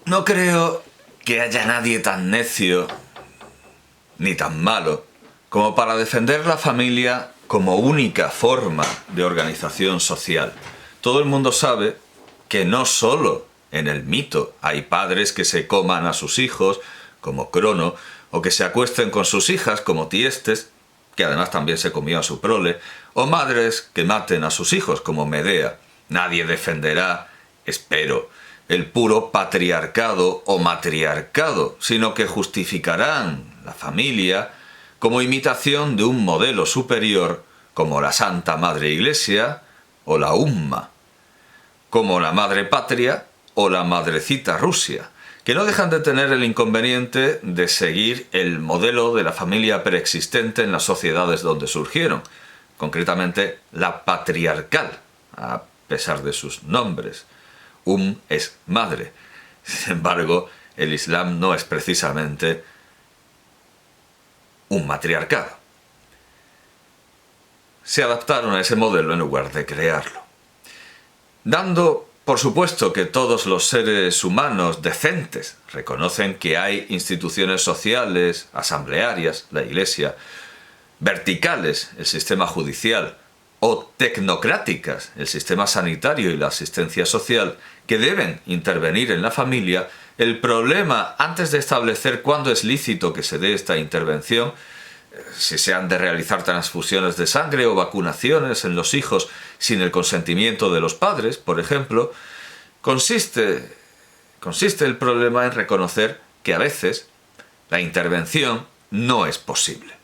No creo que haya nadie tan necio ni tan malo como para defender la familia como única forma de organización social. Todo el mundo sabe que no solo en el mito hay padres que se coman a sus hijos, como Crono, o que se acuesten con sus hijas, como Tiestes, que además también se comió a su prole, o madres que maten a sus hijos, como Medea. Nadie defenderá, espero, el puro patriarcado o matriarcado, sino que justificarán la familia como imitación de un modelo superior como la Santa Madre Iglesia o la Umma, como la Madre Patria o la Madrecita Rusia, que no dejan de tener el inconveniente de seguir el modelo de la familia preexistente en las sociedades donde surgieron, concretamente la patriarcal, a pesar de sus nombres. Es madre. Sin embargo, el Islam no es precisamente un matriarcado. Se adaptaron a ese modelo en lugar de crearlo. Dando por supuesto que todos los seres humanos decentes reconocen que hay instituciones sociales, asamblearias, la Iglesia, verticales, el sistema judicial, o tecnocráticas, el sistema sanitario y la asistencia social, que deben intervenir en la familia, el problema, antes de establecer cuándo es lícito que se dé esta intervención, si se han de realizar transfusiones de sangre o vacunaciones en los hijos sin el consentimiento de los padres, por ejemplo, consiste el problema en reconocer que a veces la intervención no es posible.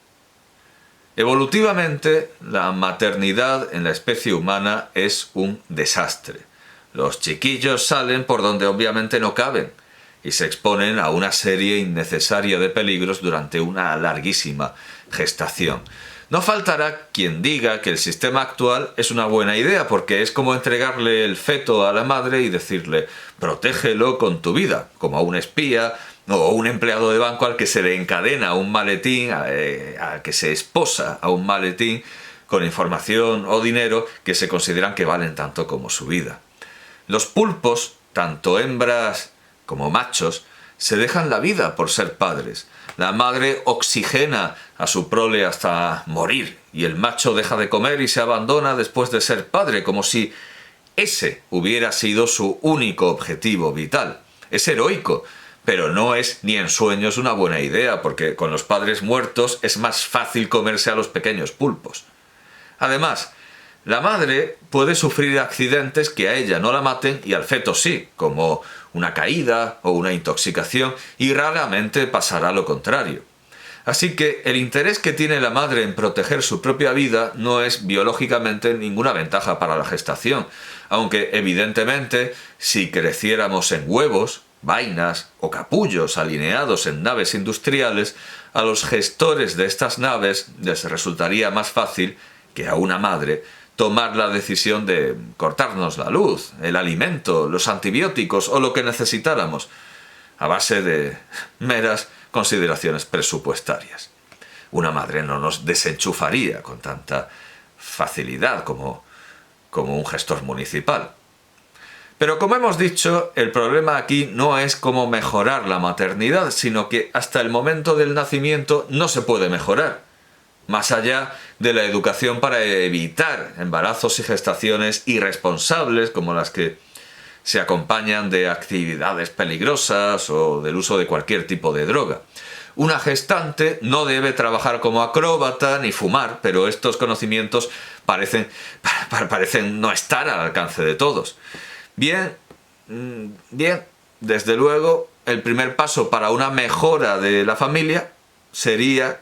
Evolutivamente, la maternidad en la especie humana es un desastre. Los chiquillos salen por donde obviamente no caben y se exponen a una serie innecesaria de peligros durante una larguísima gestación. No faltará quien diga que el sistema actual es una buena idea porque es como entregarle el feto a la madre y decirle protégelo con tu vida, como a un espía o un empleado de banco al que se le encadena un maletín, al que se esposa a un maletín con información o dinero que se consideran que valen tanto como su vida. Los pulpos, tanto hembras como machos, se dejan la vida por ser padres. La madre oxigena a su prole hasta morir y el macho deja de comer y se abandona después de ser padre, como si ese hubiera sido su único objetivo vital. Es heroico, pero no es ni en sueños una buena idea, porque con los padres muertos es más fácil comerse a los pequeños pulpos. Además, la madre puede sufrir accidentes que a ella no la maten y al feto sí, como una caída o una intoxicación, y raramente pasará lo contrario. Así que el interés que tiene la madre en proteger su propia vida no es biológicamente ninguna ventaja para la gestación, aunque evidentemente si creciéramos en huevos, vainas o capullos alineados en naves industriales, a los gestores de estas naves les resultaría más fácil que a una madre tomar la decisión de cortarnos la luz, el alimento, los antibióticos o lo que necesitáramos, a base de meras consideraciones presupuestarias. Una madre no nos desenchufaría con tanta facilidad como un gestor municipal. Pero como hemos dicho, el problema aquí no es cómo mejorar la maternidad, sino que hasta el momento del nacimiento no se puede mejorar, más allá de la educación para evitar embarazos y gestaciones irresponsables como las que se acompañan de actividades peligrosas o del uso de cualquier tipo de droga. Una gestante no debe trabajar como acróbata ni fumar, pero estos conocimientos parecen no estar al alcance de todos. Bien, desde luego, el primer paso para una mejora de la familia sería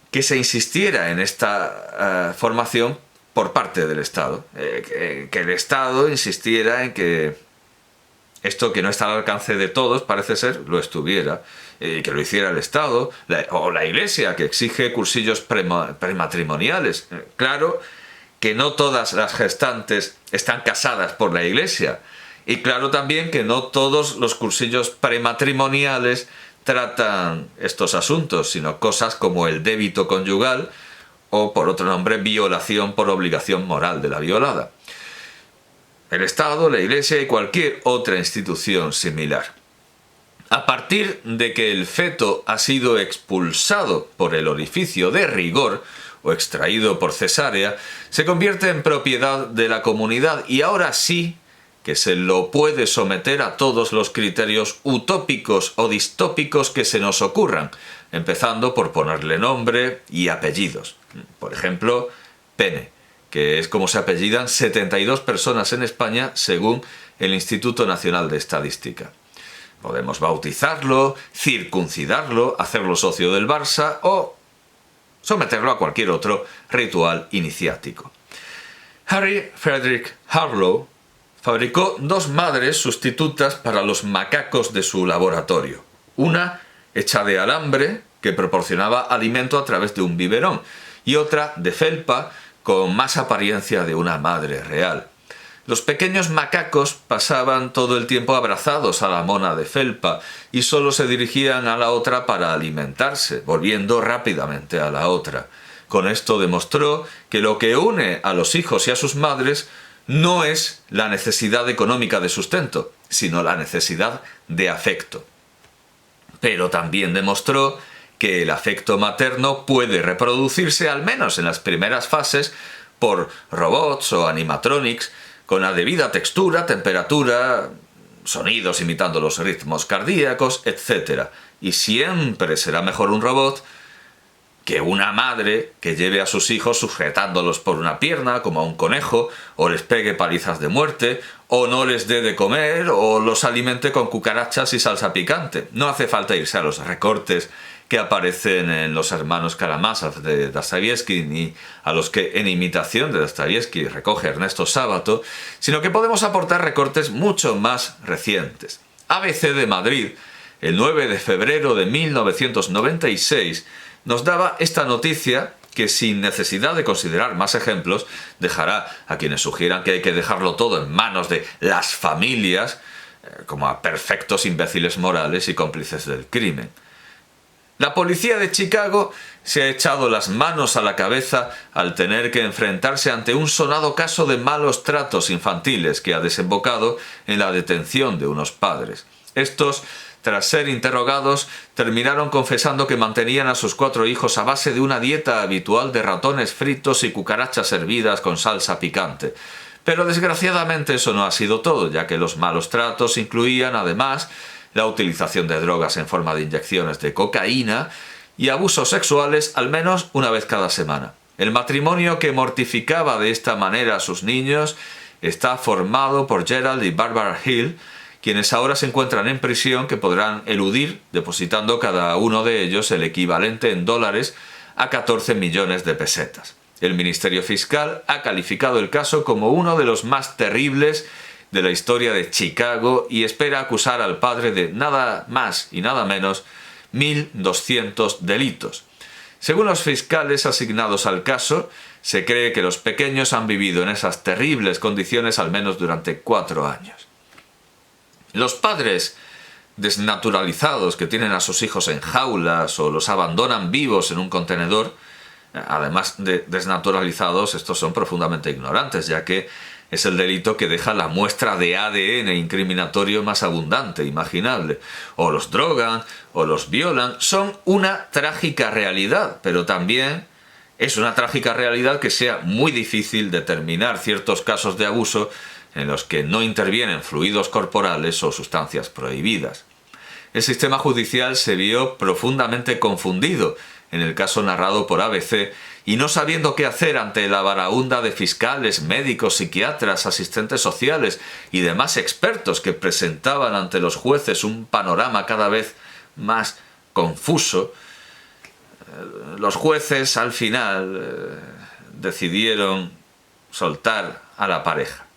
que se insistiera en esta formación por parte del Estado. Que el Estado insistiera en que esto que no está al alcance de todos, parece ser, lo estuviera. Que lo hiciera el Estado o la Iglesia, que exige cursillos prematrimoniales. Claro que no todas las gestantes están casadas por la Iglesia. Y claro también que no todos los cursillos prematrimoniales tratan estos asuntos, sino cosas como el débito conyugal o, por otro nombre, violación por obligación moral de la violada. el Estado, la Iglesia y cualquier otra institución similar. A partir de que el feto ha sido expulsado por el orificio de rigor o extraído por cesárea, se convierte en propiedad de la comunidad y ahora sí que se lo puede someter a todos los criterios utópicos o distópicos que se nos ocurran, empezando por ponerle nombre y apellidos. Por ejemplo, pene, que es como se apellidan 72 personas en España según el Instituto Nacional de Estadística. Podemos bautizarlo, circuncidarlo, hacerlo socio del Barça o someterlo a cualquier otro ritual iniciático. Harry Frederick Harlow fabricó 2 madres sustitutas para los macacos de su laboratorio. Una hecha de alambre, que proporcionaba alimento a través de un biberón, y otra de felpa, con más apariencia de una madre real. Los pequeños macacos pasaban todo el tiempo abrazados a la mona de felpa y solo se dirigían a la otra para alimentarse, volviendo rápidamente a la otra. Con esto demostró que lo que une a los hijos y a sus madres no es la necesidad económica de sustento, sino la necesidad de afecto. Pero también demostró que el afecto materno puede reproducirse, al menos en las primeras fases, por robots o animatronics, con la debida textura, temperatura, sonidos imitando los ritmos cardíacos, etc. Y siempre será mejor un robot que una madre que lleve a sus hijos sujetándolos por una pierna, como a un conejo, o les pegue palizas de muerte, o no les dé de comer, o los alimente con cucarachas y salsa picante. No hace falta irse a los recortes que aparecen en Los hermanos Karamazov de Dostoyevsky, ni a los que en imitación de Dostoyevsky recoge Ernesto Sábato, sino que podemos aportar recortes mucho más recientes. ABC de Madrid, el 9 de febrero de 1996, nos daba esta noticia que, sin necesidad de considerar más ejemplos, dejará a quienes sugieran que hay que dejarlo todo en manos de las familias, como a perfectos imbéciles morales y cómplices del crimen. La policía de Chicago se ha echado las manos a la cabeza al tener que enfrentarse ante un sonado caso de malos tratos infantiles que ha desembocado en la detención de unos padres. Estos, tras ser interrogados, terminaron confesando que mantenían a sus 4 hijos a base de una dieta habitual de ratones fritos y cucarachas hervidas con salsa picante. Pero desgraciadamente eso no ha sido todo, ya que los malos tratos incluían, además, la utilización de drogas en forma de inyecciones de cocaína y abusos sexuales al menos una vez cada semana. El matrimonio que mortificaba de esta manera a sus niños está formado por Gerald y Barbara Hill, quienes ahora se encuentran en prisión, que podrán eludir depositando cada uno de ellos el equivalente en dólares a 14 millones de pesetas. El Ministerio Fiscal ha calificado el caso como uno de los más terribles de la historia de Chicago y espera acusar al padre de nada más y nada menos 1.200 delitos. Según los fiscales asignados al caso, se cree que los pequeños han vivido en esas terribles condiciones al menos durante 4 años. Los padres desnaturalizados que tienen a sus hijos en jaulas o los abandonan vivos en un contenedor, además de desnaturalizados, estos son profundamente ignorantes, ya que es el delito que deja la muestra de ADN incriminatorio más abundante imaginable. O los drogan, o los violan. Son una trágica realidad, pero también es una trágica realidad que sea muy difícil determinar ciertos casos de abuso en los que no intervienen fluidos corporales o sustancias prohibidas. El sistema judicial se vio profundamente confundido en el caso narrado por ABC, y no sabiendo qué hacer ante la baraúnda de fiscales, médicos, psiquiatras, asistentes sociales y demás expertos que presentaban ante los jueces un panorama cada vez más confuso, los jueces al final decidieron soltar a la pareja.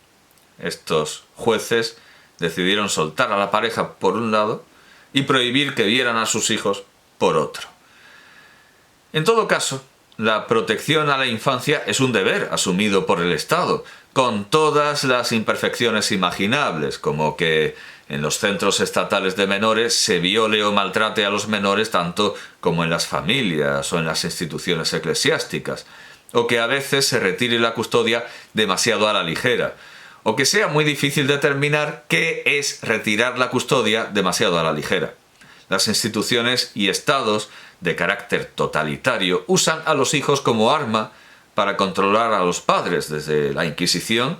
Estos jueces decidieron soltar a la pareja por un lado y prohibir que vieran a sus hijos por otro. En todo caso, la protección a la infancia es un deber asumido por el Estado, con todas las imperfecciones imaginables, como que en los centros estatales de menores se viole o maltrate a los menores tanto como en las familias o en las instituciones eclesiásticas, o que a veces se retire la custodia demasiado a la ligera, o que sea muy difícil determinar qué es retirar la custodia demasiado a la ligera. Las instituciones y estados de carácter totalitario usan a los hijos como arma para controlar a los padres, desde la Inquisición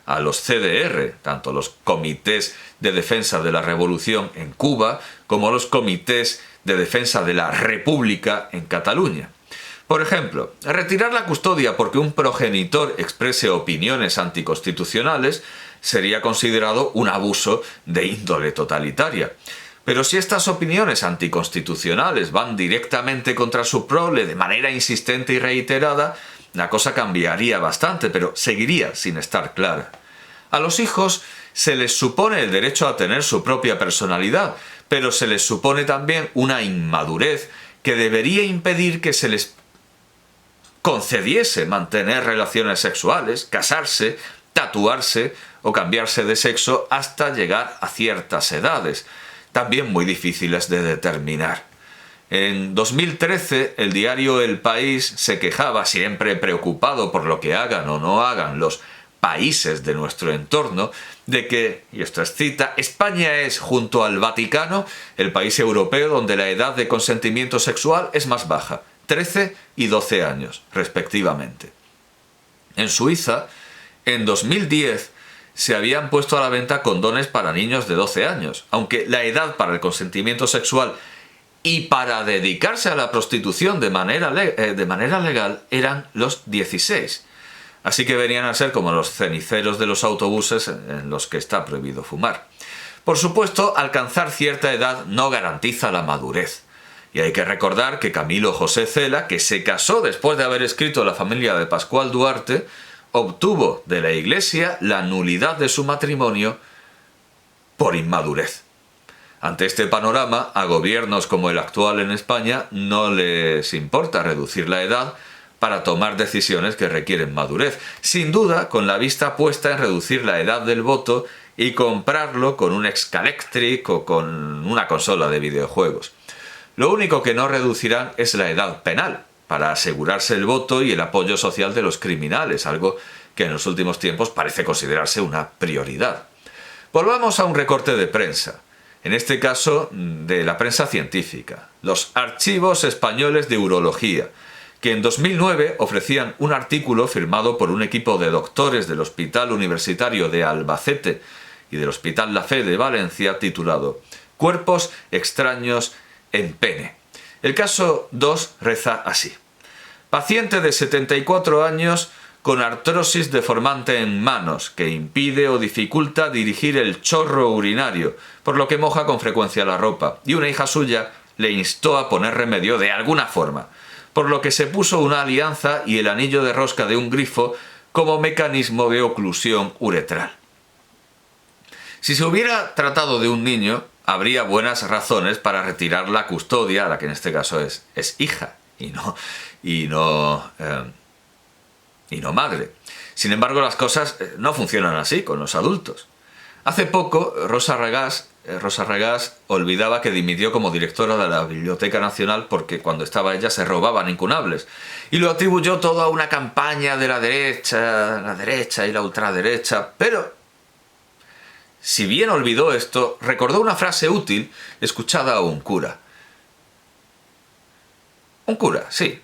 a los CDR, tanto los Comités de Defensa de la Revolución en Cuba como los Comités de Defensa de la República en Cataluña. Por ejemplo, retirar la custodia porque un progenitor exprese opiniones anticonstitucionales sería considerado un abuso de índole totalitaria. Pero si estas opiniones anticonstitucionales van directamente contra su prole de manera insistente y reiterada, la cosa cambiaría bastante, pero seguiría sin estar clara. A los hijos se les supone el derecho a tener su propia personalidad, pero se les supone también una inmadurez que debería impedir que se les concediese mantener relaciones sexuales, casarse, tatuarse o cambiarse de sexo hasta llegar a ciertas edades, también muy difíciles de determinar. En 2013, el diario El País se quejaba, siempre preocupado por lo que hagan o no hagan los países de nuestro entorno, de que, y esto es cita, España es, junto al Vaticano, el país europeo donde la edad de consentimiento sexual es más baja, 13 y 12 años, respectivamente. En Suiza, en 2010, se habían puesto a la venta condones para niños de 12 años, aunque la edad para el consentimiento sexual y para dedicarse a la prostitución de manera legal eran los 16. Así que venían a ser como los ceniceros de los autobuses en los que está prohibido fumar. Por supuesto, alcanzar cierta edad no garantiza la madurez. Y hay que recordar que Camilo José Cela, que se casó después de haber escrito La familia de Pascual Duarte, obtuvo de la Iglesia la nulidad de su matrimonio por inmadurez. Ante este panorama, a gobiernos como el actual en España no les importa reducir la edad para tomar decisiones que requieren madurez, sin duda con la vista puesta en reducir la edad del voto y comprarlo con un Excalectric o con una consola de videojuegos. Lo único que no reducirán es la edad penal, para asegurarse el voto y el apoyo social de los criminales, algo que en los últimos tiempos parece considerarse una prioridad. Volvamos a un recorte de prensa, en este caso de la prensa científica, los Archivos Españoles de Urología, que en 2009 ofrecían un artículo firmado por un equipo de doctores del Hospital Universitario de Albacete y del Hospital La Fe de Valencia titulado «Cuerpos extraños en pene». El caso 2 reza así. Paciente de 74 años con artrosis deformante en manos que impide o dificulta dirigir el chorro urinario, por lo que moja con frecuencia la ropa, y una hija suya le instó a poner remedio de alguna forma, por lo que se puso una alianza y el anillo de rosca de un grifo como mecanismo de oclusión uretral. Si se hubiera tratado de un niño, habría buenas razones para retirar la custodia, a la que en este caso es hija y no madre. Sin embargo, las cosas no funcionan así con los adultos. Hace poco, Rosa Regás olvidaba que dimitió como directora de la Biblioteca Nacional porque cuando estaba ella se robaban incunables. Y lo atribuyó todo a una campaña de la derecha y la ultraderecha. Pero, si bien olvidó esto, recordó una frase útil escuchada a un cura. Un cura, sí.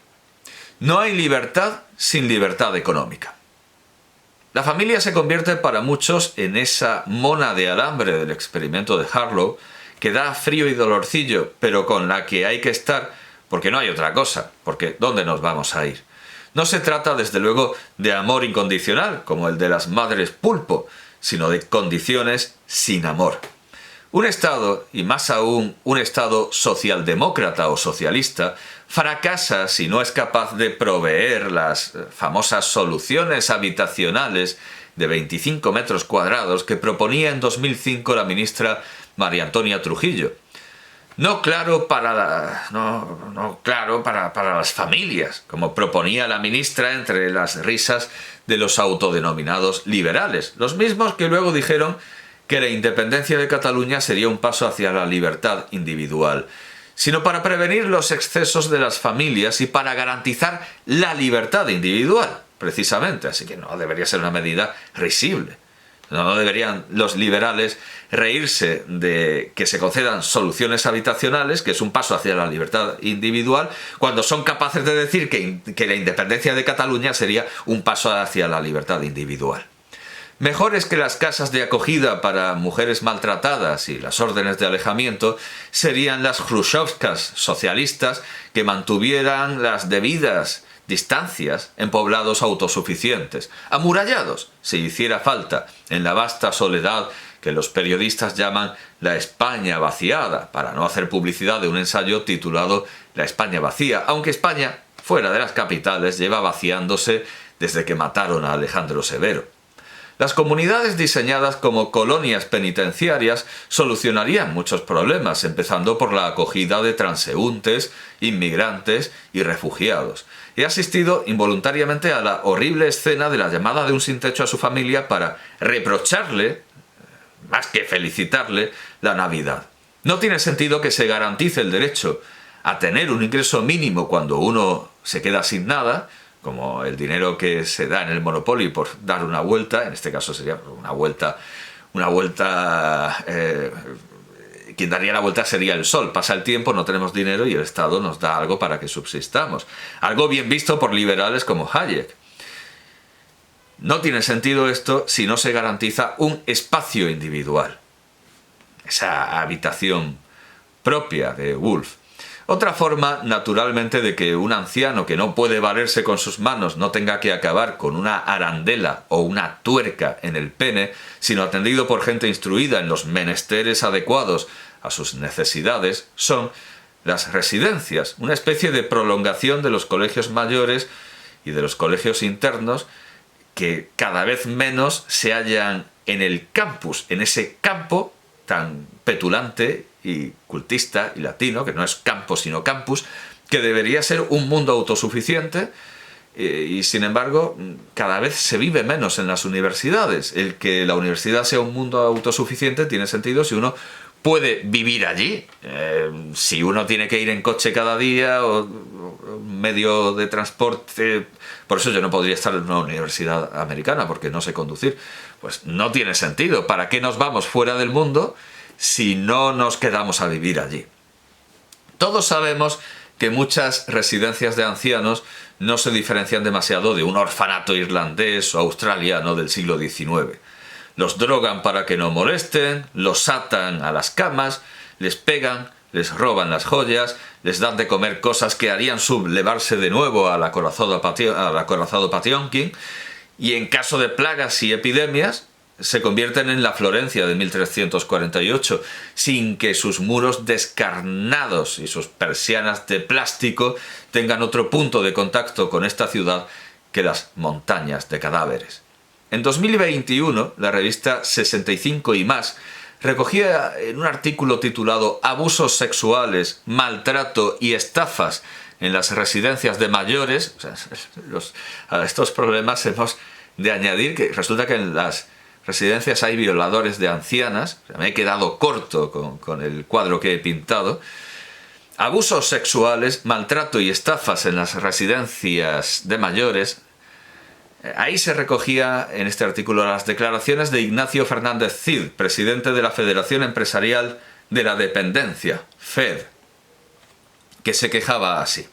No hay libertad sin libertad económica. La familia se convierte para muchos en esa mona de alambre del experimento de Harlow que da frío y dolorcillo, pero con la que hay que estar porque no hay otra cosa, porque ¿dónde nos vamos a ir? No se trata, desde luego, de amor incondicional, como el de las madres pulpo, sino de condiciones sin amor. Un Estado, y más aún un Estado socialdemócrata o socialista, fracasa si no es capaz de proveer las famosas soluciones habitacionales de 25 metros cuadrados que proponía en 2005 la ministra María Antonia Trujillo. No claro para las familias, como proponía la ministra entre las risas de los autodenominados liberales, los mismos que luego dijeron que la independencia de Cataluña sería un paso hacia la libertad individual, sino para prevenir los excesos de las familias y para garantizar la libertad individual, precisamente, así que no debería ser una medida risible. No deberían los liberales reírse de que se concedan soluciones habitacionales, que es un paso hacia la libertad individual, cuando son capaces de decir que la independencia de Cataluña sería un paso hacia la libertad individual. Mejores que las casas de acogida para mujeres maltratadas y las órdenes de alejamiento serían las Khrushchevkas socialistas que mantuvieran las debidas distancias en poblados autosuficientes, amurallados, si hiciera falta, en la vasta soledad que los periodistas llaman la España vaciada, para no hacer publicidad de un ensayo titulado La España vacía, aunque España, fuera de las capitales, lleva vaciándose desde que mataron a Alejandro Severo. Las comunidades diseñadas como colonias penitenciarias solucionarían muchos problemas, empezando por la acogida de transeúntes, inmigrantes y refugiados. He asistido involuntariamente a la horrible escena de la llamada de un sin techo a su familia para reprocharle, más que felicitarle, la Navidad. No tiene sentido que se garantice el derecho a tener un ingreso mínimo cuando uno se queda sin nada, como el dinero que se da en el Monopoly por dar una vuelta, en este caso sería quien daría la vuelta sería el sol. Pasa el tiempo, no tenemos dinero y el Estado nos da algo para que subsistamos. Algo bien visto por liberales como Hayek. No tiene sentido esto si no se garantiza un espacio individual. Esa habitación propia de Woolf. Otra forma, naturalmente, de que un anciano que no puede valerse con sus manos no tenga que acabar con una arandela o una tuerca en el pene, sino atendido por gente instruida en los menesteres adecuados a sus necesidades, son las residencias, una especie de prolongación de los colegios mayores y de los colegios internos que cada vez menos se hallan en el campus, en ese campo tan petulante y cultista y latino, que no es campo sino campus, que debería ser un mundo autosuficiente y sin embargo cada vez se vive menos en las universidades. El que la universidad sea un mundo autosuficiente tiene sentido si uno puede vivir allí. Si uno tiene que ir en coche cada día o medio de transporte, por eso yo no podría estar en una universidad americana porque no sé conducir, pues no tiene sentido. ¿Para qué nos vamos fuera del mundo si no nos quedamos a vivir allí? Todos sabemos que muchas residencias de ancianos no se diferencian demasiado de un orfanato irlandés o australiano del siglo XIX. Los drogan para que no molesten, los atan a las camas, les pegan, les roban las joyas, les dan de comer cosas que harían sublevarse de nuevo al acorazado Patiomkin, y en caso de plagas y epidemias se convierten en la Florencia de 1348, sin que sus muros descarnados y sus persianas de plástico tengan otro punto de contacto con esta ciudad que las montañas de cadáveres. En 2021, la revista 65 y más recogía en un artículo titulado Abusos sexuales, maltrato y estafas en las residencias de mayores. O sea, a estos problemas hemos de añadir que resulta que en las residencias hay violadores de ancianas. O sea, me he quedado corto con el cuadro que he pintado. Abusos sexuales, maltrato y estafas en las residencias de mayores. Ahí se recogía en este artículo las declaraciones de Ignacio Fernández Cid, presidente de la Federación Empresarial de la Dependencia, FED, que se quejaba así.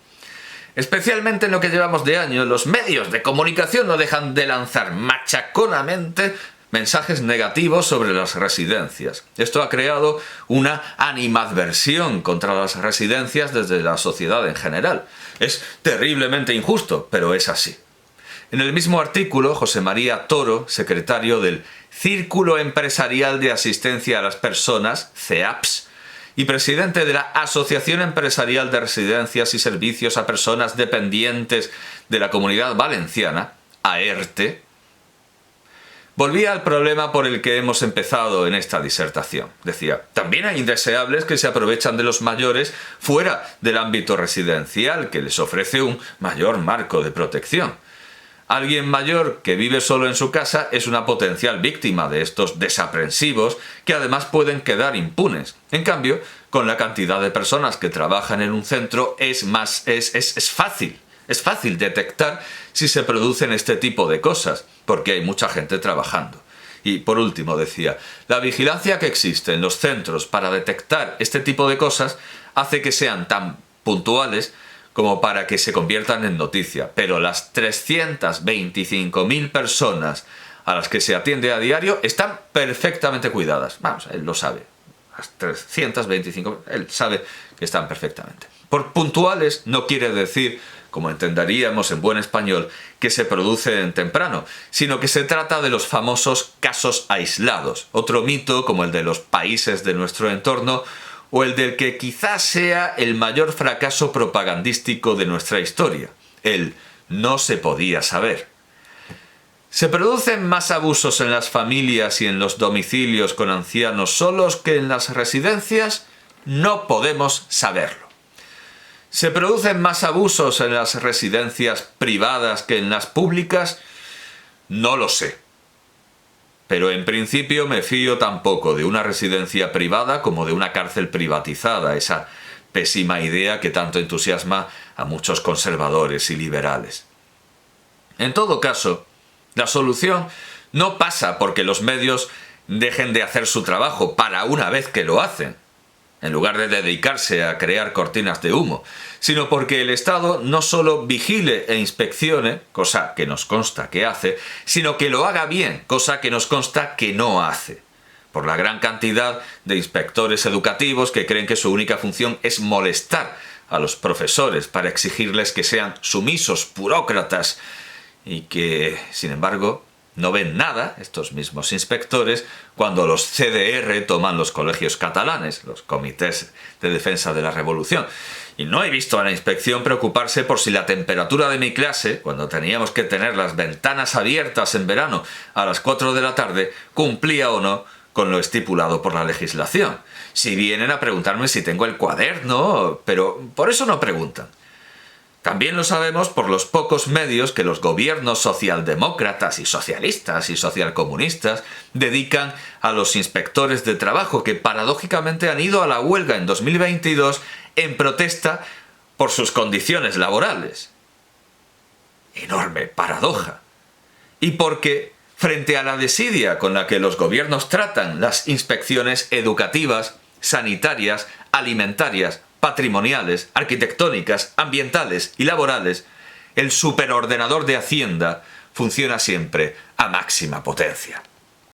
Especialmente en lo que llevamos de año, los medios de comunicación no dejan de lanzar machaconamente mensajes negativos sobre las residencias. Esto ha creado una animadversión contra las residencias desde la sociedad en general. Es terriblemente injusto, pero es así. En el mismo artículo, José María Toro, secretario del Círculo Empresarial de Asistencia a las Personas, CEAPS, y presidente de la Asociación Empresarial de Residencias y Servicios a Personas Dependientes de la Comunidad Valenciana, AERTE, volvía al problema por el que hemos empezado en esta disertación. Decía, también hay indeseables que se aprovechan de los mayores fuera del ámbito residencial, que les ofrece un mayor marco de protección. Alguien mayor que vive solo en su casa es una potencial víctima de estos desaprensivos que además pueden quedar impunes. En cambio, con la cantidad de personas que trabajan en un centro es fácil detectar si se producen este tipo de cosas, porque hay mucha gente trabajando. Y por último decía, la vigilancia que existe en los centros para detectar este tipo de cosas hace que sean tan puntuales como para que se conviertan en noticia. Pero las 325.000 personas a las que se atiende a diario están perfectamente cuidadas. Vamos, él lo sabe. Las 325, él sabe que están perfectamente. Por puntuales no quiere decir, como entenderíamos en buen español, que se producen temprano, sino que se trata de los famosos casos aislados, otro mito como el de los países de nuestro entorno o el del que quizás sea el mayor fracaso propagandístico de nuestra historia, el no se podía saber. ¿Se producen más abusos en las familias y en los domicilios con ancianos solos que en las residencias? No podemos saberlo. ¿Se producen más abusos en las residencias privadas que en las públicas? No lo sé. Pero en principio me fío tan poco de una residencia privada como de una cárcel privatizada, esa pésima idea que tanto entusiasma a muchos conservadores y liberales. En todo caso, la solución no pasa porque los medios dejen de hacer su trabajo para una vez que lo hacen, en lugar de dedicarse a crear cortinas de humo, sino porque el Estado no solo vigile e inspeccione, cosa que nos consta que hace, sino que lo haga bien, cosa que nos consta que no hace, por la gran cantidad de inspectores educativos que creen que su única función es molestar a los profesores para exigirles que sean sumisos burócratas y que, sin embargo, no ven nada, estos mismos inspectores, cuando los CDR toman los colegios catalanes, los comités de defensa de la revolución. Y no he visto a la inspección preocuparse por si la temperatura de mi clase, cuando teníamos que tener las ventanas abiertas en verano a las 4 de la tarde, cumplía o no con lo estipulado por la legislación. Si vienen a preguntarme si tengo el cuaderno, pero por eso no preguntan. También lo sabemos por los pocos medios que los gobiernos socialdemócratas y socialcomunistas dedican a los inspectores de trabajo que paradójicamente han ido a la huelga en 2022 en protesta por sus condiciones laborales. Enorme paradoja. Y porque, frente a la desidia con la que los gobiernos tratan las inspecciones educativas, sanitarias, alimentarias, patrimoniales, arquitectónicas, ambientales y laborales, el superordenador de Hacienda funciona siempre a máxima potencia.